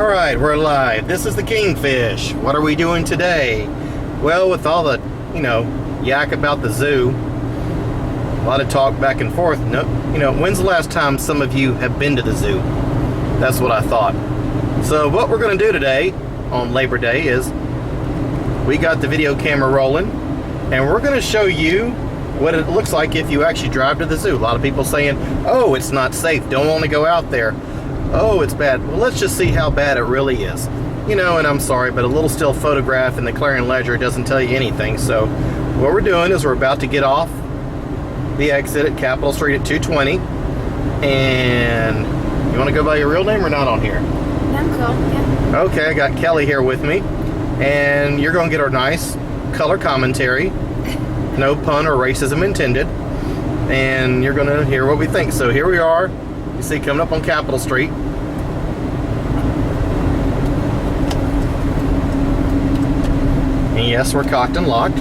Alright, we're live. This is the Kingfish. What are we doing today? Well, with all the, yak about the zoo, a lot of talk back and forth. No, when's the last time some of you have been to the zoo? That's what I thought. So what we're going to do today on Labor Day is we got the video camera rolling and we're going to show you what it looks like if you actually drive to the zoo. A lot of people saying, oh, it's not safe, don't want to go out there. Oh, it's bad. Well, let's just see how bad it really is. And I'm sorry, but a little still photograph in the Clarion Ledger doesn't tell you anything. So what we're doing is we're about to get off the exit at Capitol Street at 220. And you want to go by your real name or not on here? I'm cool, yeah. Okay, I got Kelly here with me. And you're going to get our nice color commentary. No pun or racism intended. And you're going to hear what we think. So here we are. You see coming up on Capitol Street. And yes, we're cocked and locked.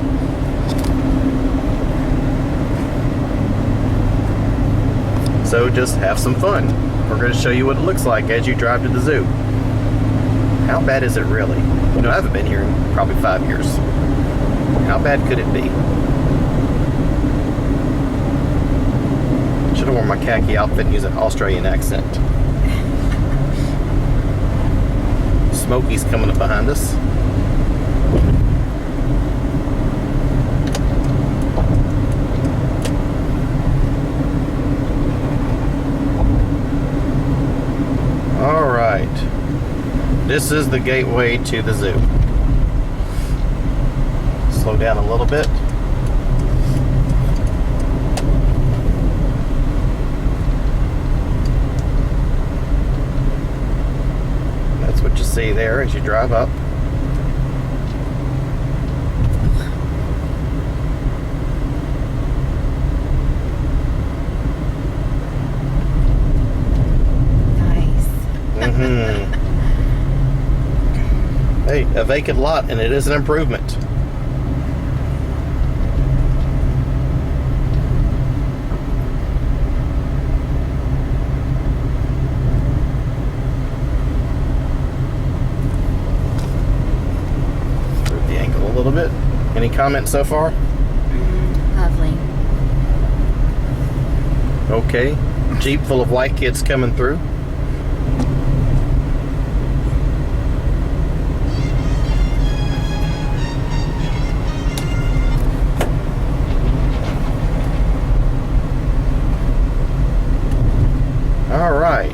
So just have some fun. We're going to show you what it looks like as you drive to the zoo. How bad is it really? I haven't been here in probably 5 years. How bad could it be? Should have worn my khaki outfit and use an Australian accent. Smokey's coming up behind us. All right. This is the gateway to the zoo. Slow down a little bit. That's what you see there as you drive up. Hey, a vacant lot, and it is an improvement. Move the angle a little bit. Any comments so far? Lovely. Okay. Jeep full of white kids coming through. Alright,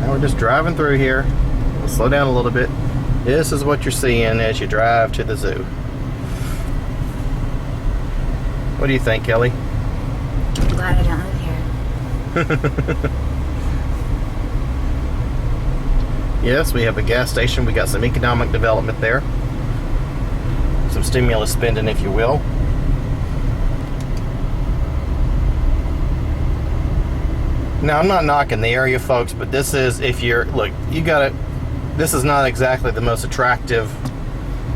now we're just driving through here. We'll slow down a little bit. This is what you're seeing as you drive to the zoo. What do you think, Kelly? I'm glad I don't live here. Yes, we have a gas station. We got some economic development there. Some stimulus spending, if you will. Now, I'm not knocking the area, folks, but this is, if you're, look, this is not exactly the most attractive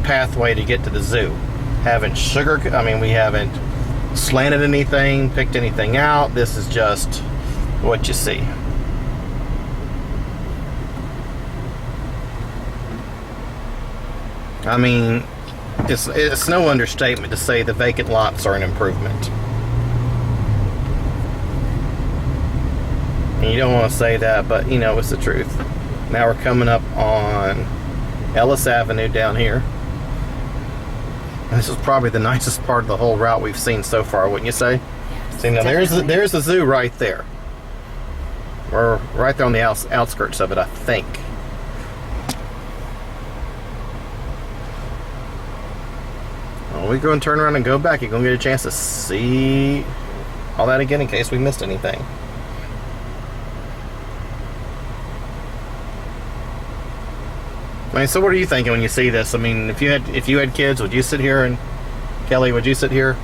pathway to get to the zoo. We haven't slanted anything, picked anything out. This is just what you see. I mean, it's no understatement to say the vacant lots are an improvement. And you don't want to say that, but it's the truth. Now we're coming up on Ellis Avenue down here. And this is probably the nicest part of the whole route we've seen so far, wouldn't you say? Yes, See, now there's the zoo right there. We're right there on the outskirts of it, I think. Well, we go and turn around and go back. You're going to get a chance to see all that again in case we missed anything. I mean, so what are you thinking when you see this? I mean, if you had kids, would you sit here, and Kelly, would you sit here?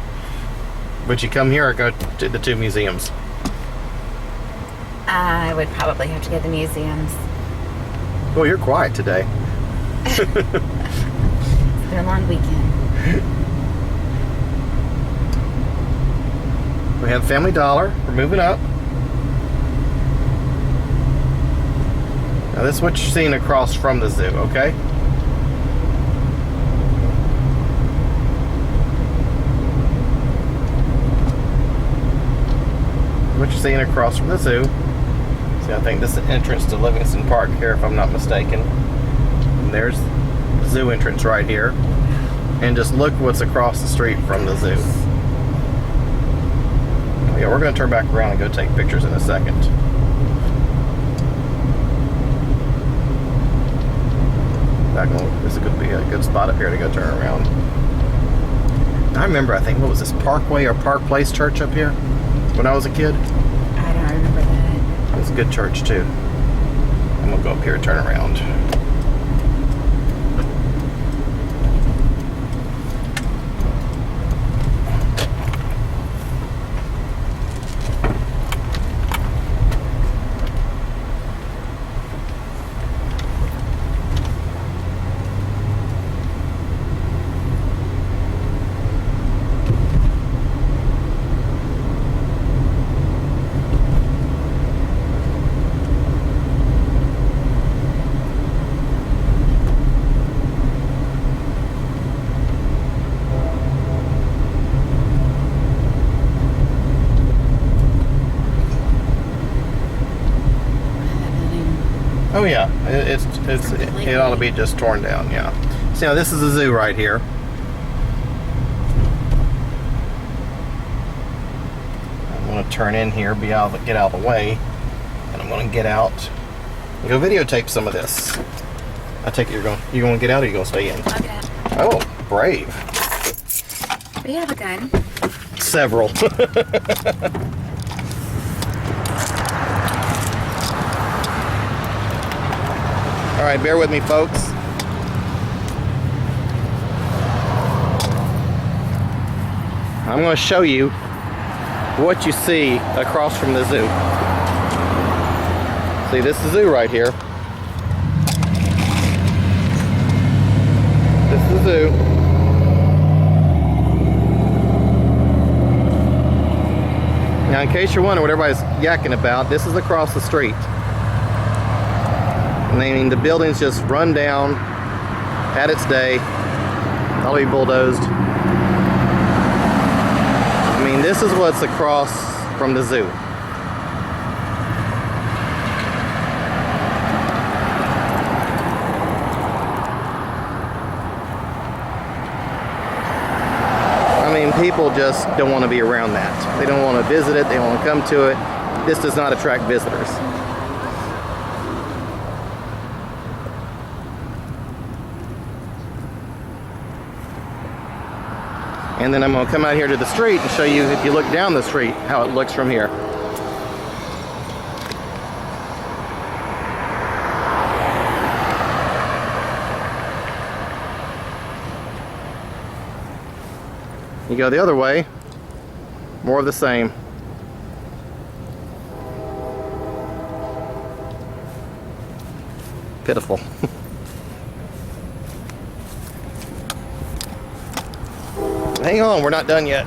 Would you come here or go to the two museums? I would probably have to go to the museums. Well, you're quiet today. It's been a long weekend. We have Family Dollar. We're moving up. Now this is what you're seeing across from the zoo, okay? What you're seeing across from the zoo. See, I think this is the entrance to Livingston Park here, if I'm not mistaken. And there's the zoo entrance right here. And just look what's across the street from the zoo. Oh, yeah, we're going to turn back around and go take pictures in a second. This is going to be a good spot up here to go turn around. I remember, I think, what was this, Parkway or Park Place Church up here when I was a kid? I don't remember that. It was a good church too. I'm going to go up here and turn around. Oh yeah, it ought to be just torn down. Yeah. So now this is the zoo right here. I'm going to turn in here, get out of the way, and I'm going to get out and go videotape some of this. I take it you going to get out, or you going to stay in? I'll get out. Oh, brave. But you have a gun. Several. All right, bear with me, folks. I'm going to show you what you see across from the zoo. See, this is the zoo right here. This is the zoo. Now, in case you're wondering what everybody's yakking about, this is across the street. I mean, the building's just run down, had its day, all be bulldozed. I mean, this is what's across from the zoo. I mean, people just don't want to be around that. They don't want to visit it, they don't want to come to it. This does not attract visitors. And then I'm going to come out here to the street and show you, if you look down the street, how it looks from here. You go the other way, more of the same. Pitiful. Hang on, we're not done yet.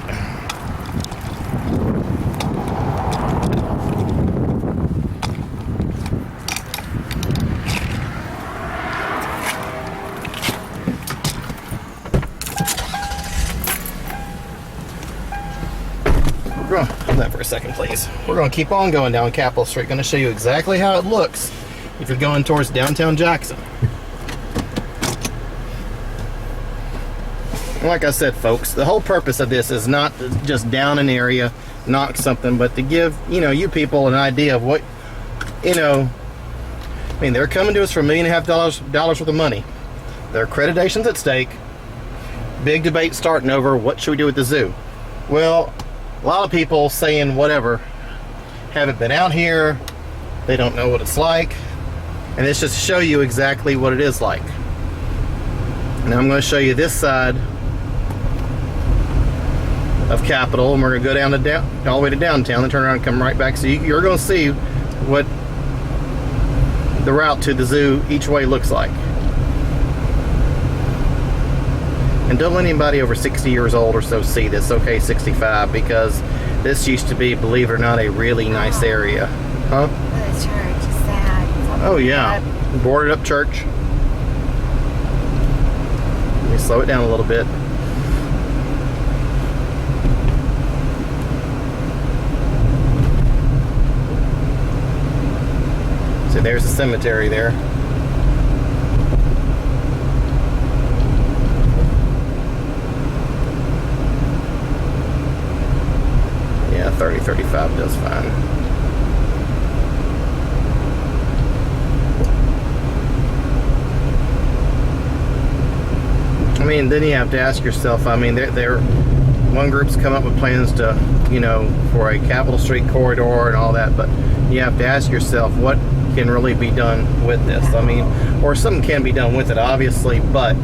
Hold that for a second, please. We're going to keep on going down Capitol Street. Going to show you exactly how it looks if you're going towards downtown Jackson. Like I said, folks, the whole purpose of this is not to just down an area, knock something, but to give, you people an idea of what, I mean, they're coming to us for $1.5 million worth of money. Their accreditation's at stake. Big debate starting over what should we do with the zoo. Well, a lot of people saying whatever haven't been out here. They don't know what it's like. And it's just to show you exactly what it is like. Now I'm going to show you this side of Capitol, and we're going to go down to all the way to downtown and turn around and come right back. So you're going to see what the route to the zoo each way looks like. And don't let anybody over 60 years old or so see this, okay, 65, because this used to be, believe it or not, a really nice area. Huh? The church is sad. It's Oh yeah, boarded up church. Let me slow it down a little bit. So there's the cemetery there. Yeah, 30-35 does fine. I mean, then you have to ask yourself, I mean, one group's come up with plans to, you know, for a Capitol Street corridor and all that, but you have to ask yourself what can really be done with this. I mean, or something can be done with it, obviously, but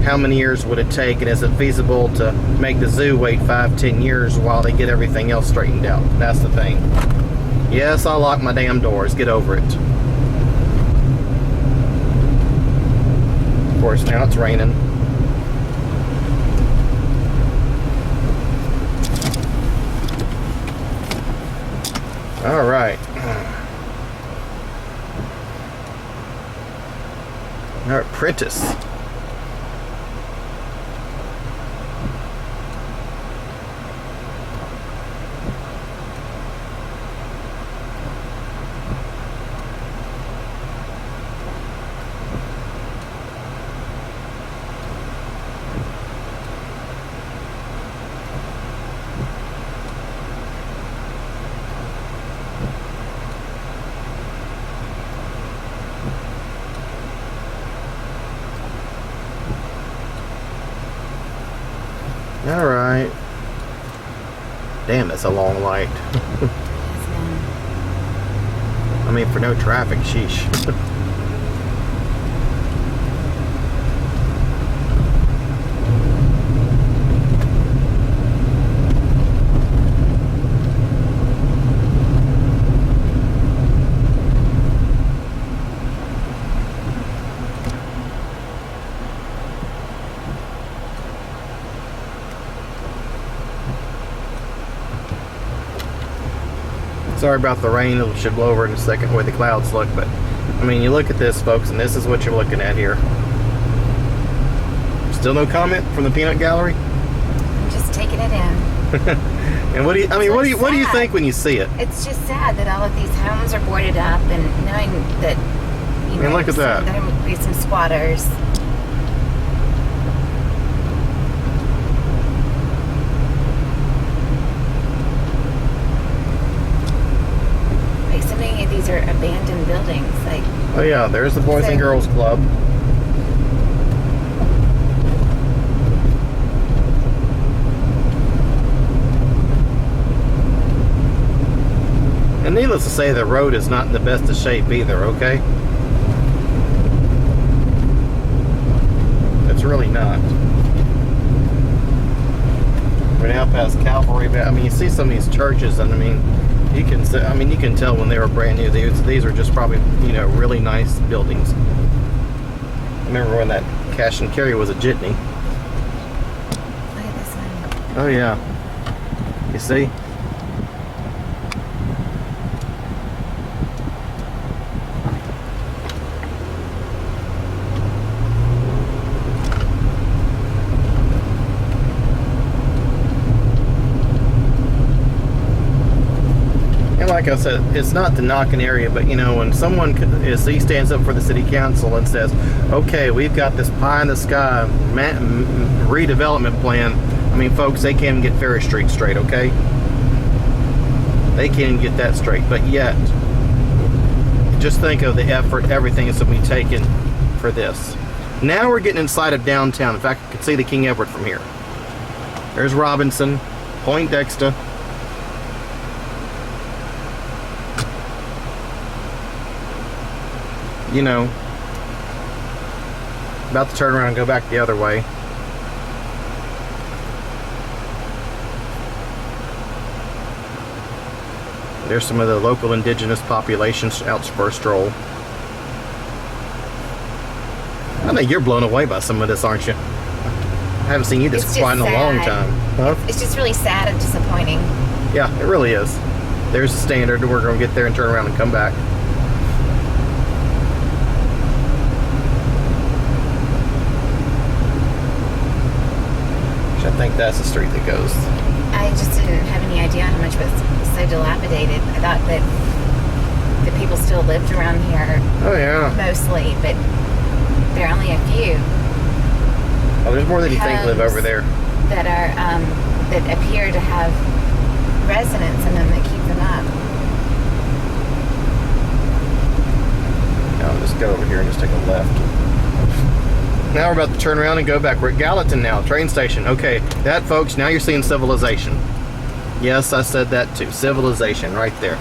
how many years would it take, and is it feasible to make the zoo wait 5-10 years while they get everything else straightened out? That's the thing. Yes, I lock my damn doors. Get over it. Of course, now it's raining. All right. All right, Prentice. All right. Damn, that's a long light. I mean, for no traffic, sheesh. Sorry about the rain. It should blow over in a second the way the clouds look, but I mean, you look at this, folks, and this is what you're looking at here. Still no comment from the peanut gallery? I'm just taking it in. And what do you, I mean, what do you think when you see it? It's just sad that all of these homes are boarded up, and knowing that, you know, look at that. There might be some squatters. These are abandoned buildings, like. Oh yeah, there's the Boys and Girls Club. And needless to say, the road is not in the best of shape either, okay? It's really not. We're now past Calvary. I mean, you see some of these churches, and I mean, you can tell when they were brand new. These are just probably, you know, really nice buildings. I remember when that cash and carry was a jitney. Look at this one. Oh yeah. You see? Like I said, it's not the knocking area, but you know, when someone he stands up for the city council and says, okay, we've got this pie in the sky redevelopment plan. I mean, folks, they can't even get Ferry Street straight, okay? They can't even get that straight, but yet, just think of the effort, everything that's going to be taken for this. Now we're getting inside of downtown. In fact, you can see the King Edward from here. There's Robinson, Poindexter. You know, about to turn around and go back the other way. There's some of the local indigenous populations out for a stroll. I think you're blown away by some of this, aren't you? I haven't seen you this quiet in a long time. Huh? It's just really sad and disappointing. Yeah, it really is. There's the standard. We're going to get there and turn around and come back. think that's the street that goes. I just didn't have any idea how much was so dilapidated. I thought that the people still lived around here Oh yeah. mostly, but there are only a few Oh, there's more than you think live homes over there. that are that appear to have residents in them that keep them up. I'll just go over here and just take a left. Now we're about to turn around and go back. We're at Gallatin now, train station. Okay, that, folks, now you're seeing civilization. Yes, I said that too. Civilization, right there.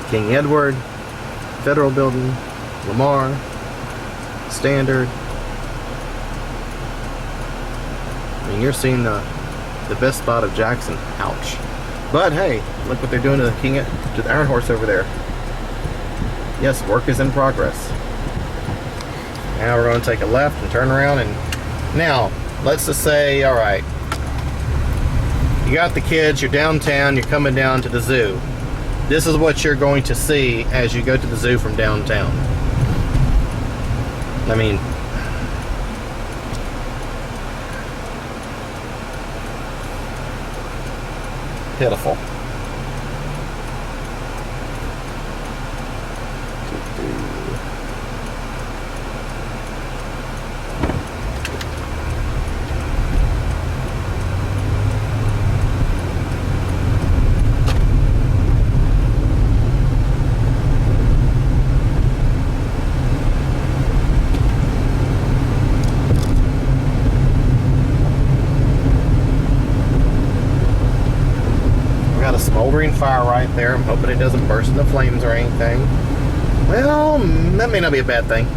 King Edward, Federal Building, Lamar, Standard. I mean, you're seeing the best spot of Jackson. Ouch. But hey, look what they're doing to the Iron Horse over there. Yes, work is in progress. Now we're going to take a left and turn around, and now let's just say, all right, you got the kids, you're downtown, you're coming down to the zoo. This is what you're going to see as you go to the zoo from downtown. I mean, pitiful. Smoldering fire right there. I'm hoping it doesn't burst into flames or anything. Well, that may not be a bad thing.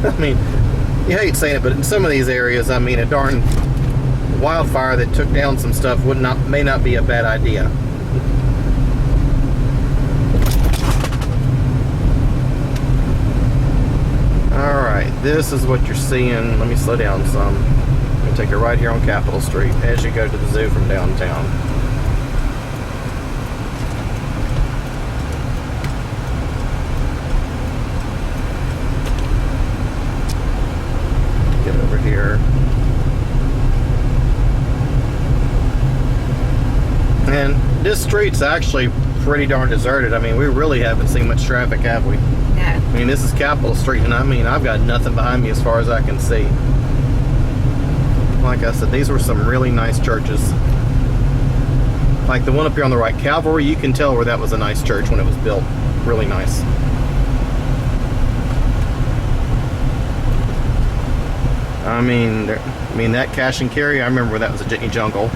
I mean, you hate saying it, but in some of these areas, I mean, a darn wildfire that took down some stuff may not be a bad idea. Alright, this is what you're seeing. Let me slow down some. Take it right here on Capitol Street as you go to the zoo from downtown. Get over here. And this street's actually pretty darn deserted. I mean, we really haven't seen much traffic, have we? No. I mean, this is Capitol Street, and I mean, I've got nothing behind me as far as I can see. Like I said, these were some really nice churches. Like the one up here on the right, Calvary, you can tell where that was a nice church when it was built. Really nice. I mean, that cash and carry, I remember that was a Jitney Jungle.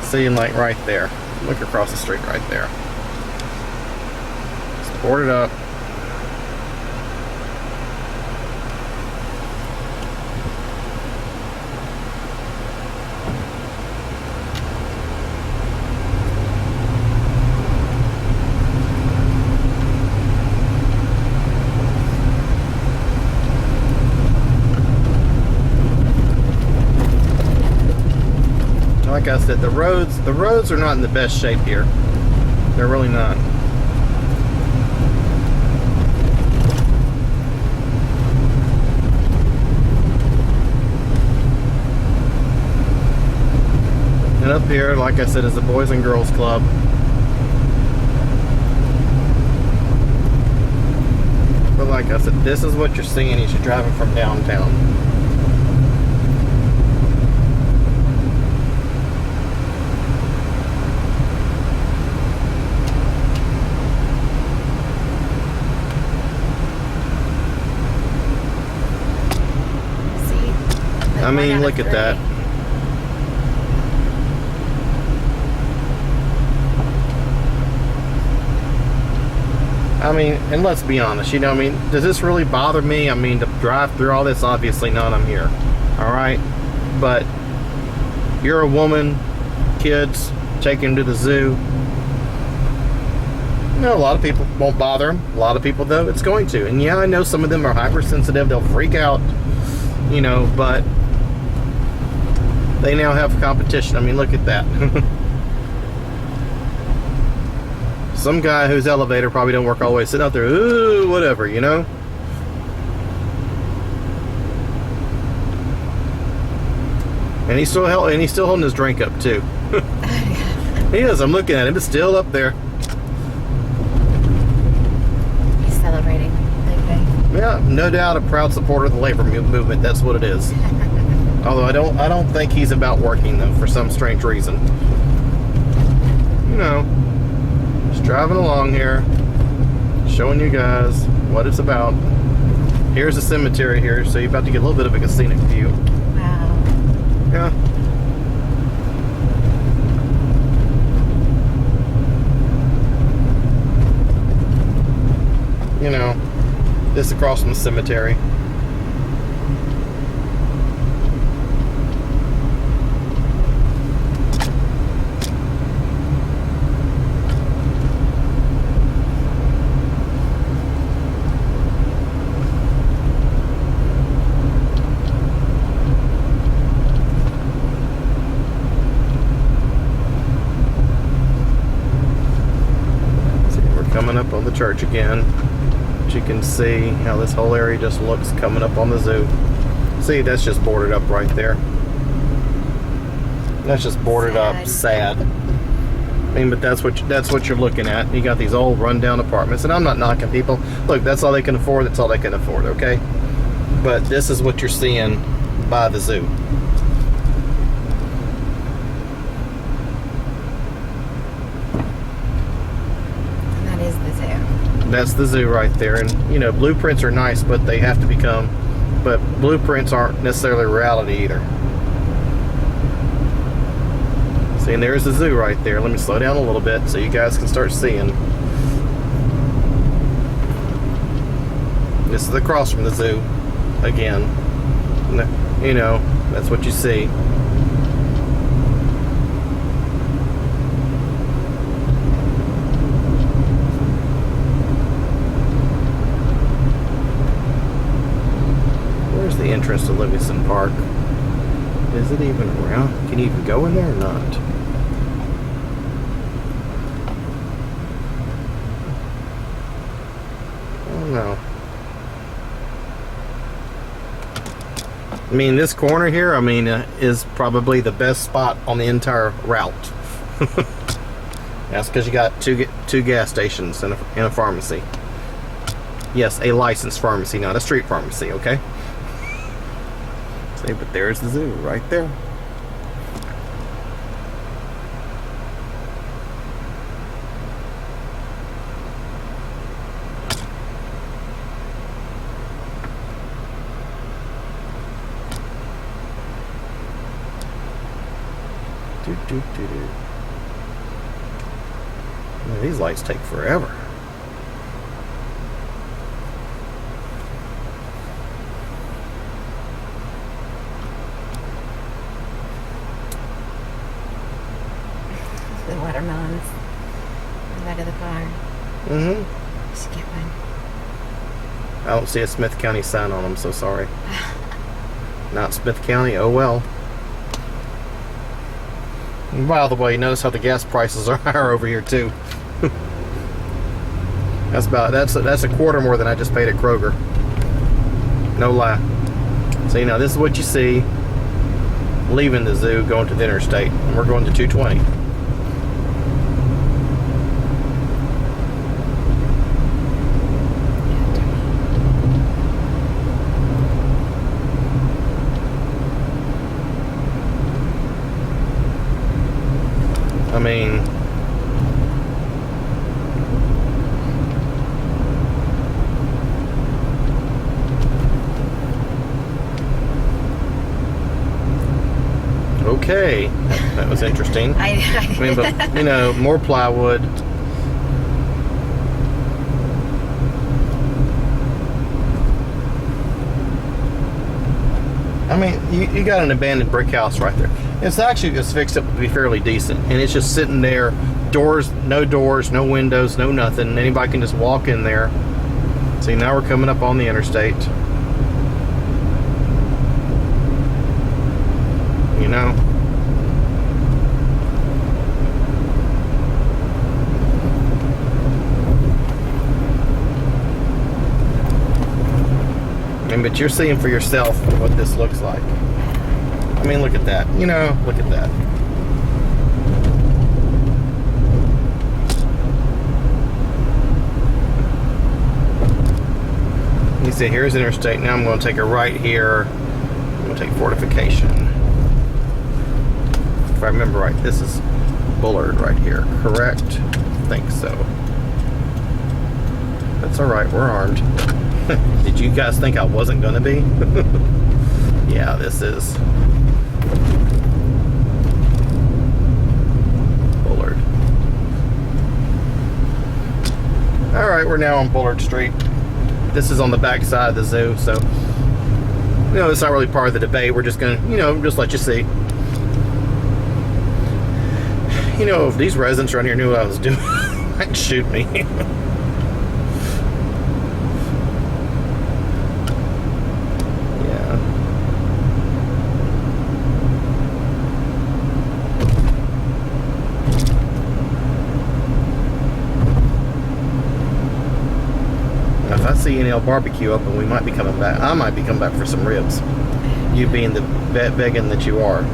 Seeing like right there. Look across the street right there. Boarded up. Like I said, the roads are not in the best shape here. They're really not. And up here, like I said, is the Boys and Girls Club. But like I said, this is what you're seeing as you're driving from downtown. See? I mean, look at that. I mean, and let's be honest, you know, I mean, does this really bother me? I mean, to drive through all this, obviously not, I'm here. All right? But you're a woman, kids, take them to the zoo. You know, a lot of people won't bother them. A lot of people, though, it's going to. And yeah, I know some of them are hypersensitive. They'll freak out, you know, but they now have competition. I mean, look at that. Some guy whose elevator probably don't work all the way, sitting out there, ooh, whatever, you know? And he's still holding his drink up too. He is. I'm looking at him. It's still up there. He's celebrating Labor Day. Yeah, no doubt a proud supporter of the labor movement. That's what it is. Although I don't think he's about working though, for some strange reason. You know, just driving along here, showing you guys what it's about. Here's a cemetery here, so you're about to get a little bit of a scenic view. Wow. Yeah. You know, this across from the cemetery. Coming up on the church again. But you can see how this whole area just looks coming up on the zoo. See, that's just boarded up right there. That's just boarded up. Sad. I mean, but that's what you're looking at. You got these old rundown apartments, and I'm not knocking people. Look, that's all they can afford. That's all they can afford. Okay, but this is what you're seeing by the zoo. That's the zoo right there. And you know, blueprints are nice, but they have to become, but blueprints aren't necessarily reality either. See, and there's the zoo right there. Let me slow down a little bit so you guys can start seeing. This is across from the zoo again. You know, that's what you see. The entrance to Livingston Park. Is it even around? Can you even go in there or not? I don't know. I mean, this corner here, I mean, is probably the best spot on the entire route. That's because you got two gas stations and a pharmacy. Yes, a licensed pharmacy, not a street pharmacy, okay? See, but there's the zoo right there. Man, these lights take forever. The watermelons in the back of the car. Mm-hmm. Just get one. I don't see a Smith County sign on them, so sorry. Not Smith County, oh well. And by the way, notice how the gas prices are higher over here too. That's a quarter more than I just paid at Kroger. No lie. So now this is what you see leaving the zoo, going to the interstate. And we're going to 220. I mean, okay, that was interesting. I mean, but you know, more plywood. I mean, you got an abandoned brick house right there. It's actually just fixed up to be fairly decent, and it's just sitting there, doors, no windows, no nothing. Anybody can just walk in there. See, now we're coming up on the interstate. You know, but you're seeing for yourself what this looks like. I mean, look at that. You know, look at that. You see, here's interstate. Now I'm going to take a right here. I'm going to take Fortification. If I remember right, this is Bullard right here, correct? I think so. That's alright, we're armed. Did you guys think I wasn't going to be? Yeah, this is Bullard. Alright, we're now on Bullard Street. This is on the back side of the zoo, so you know, it's not really part of the debate. We're just gonna, you know, just let you see. You know, if these residents around here knew what I was doing, they'd shoot me. Yeah. Now, if I see any old barbecue open, we might be coming back. I might be coming back for some ribs. You being the vegan that you are.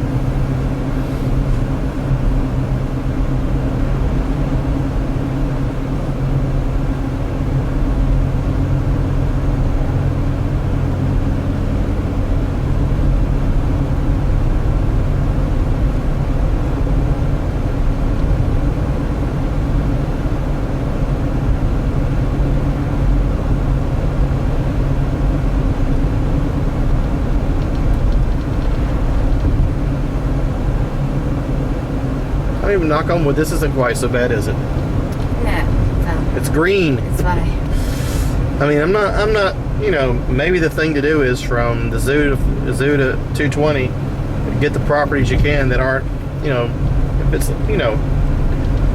I don't even knock on wood. This isn't quite so bad, is it? No. It's green. It's funny. I mean, I'm not, you know, maybe the thing to do is from the zoo to 220, get the properties you can that aren't, you know, if it's, you know,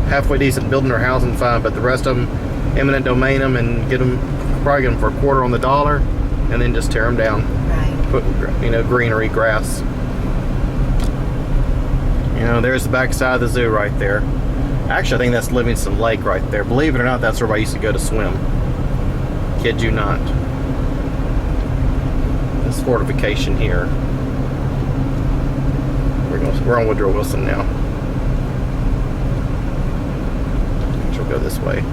halfway decent building or housing, fine, but the rest of them, eminent domain them and probably get them for $0.25 on the dollar, and then just tear them down. Right. Put, you know, greenery, grass. You know, there's the back side of the zoo right there. Actually, I think that's Livingston Lake right there. Believe it or not, that's where I used to go to swim. Kid you not. This Fortification here. We're on Woodrow Wilson now. We'll go this way.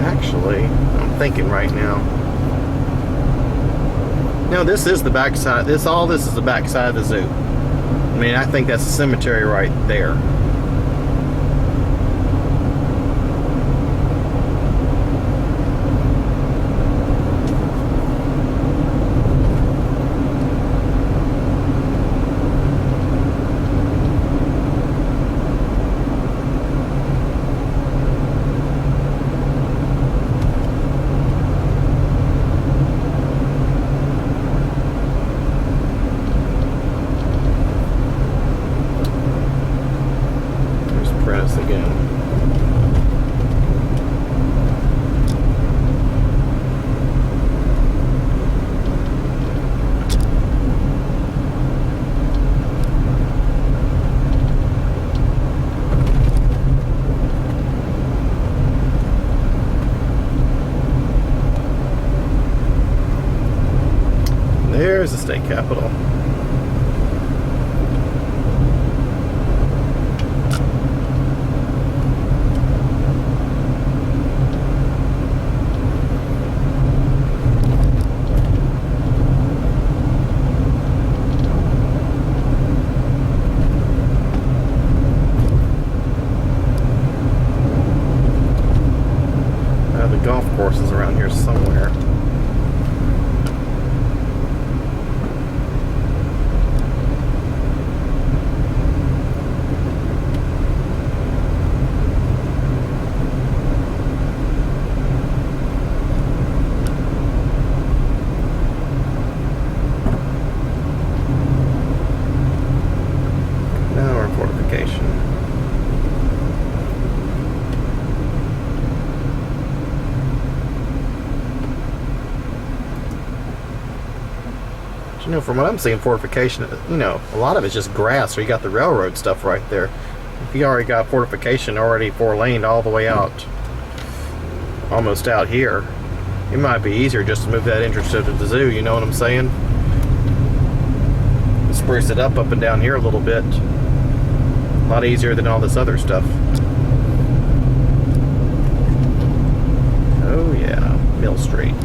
Actually, I'm thinking right now. No, this is the backside. This is the backside of the zoo. I mean, I think that's a cemetery right there. Again. There's the state capitol. Golf courses around here somewhere. Now we're in Fortification. know, from what I'm seeing, fortification, you know, a lot of it's just grass, so you got the railroad stuff right there. If you already got fortification already 4-laned all the way out, almost out here, it might be easier just to move that entrance to the zoo, you know what I'm saying? Spruce it up and down here a little bit. A lot easier than all this other stuff. Oh yeah, Mill Street.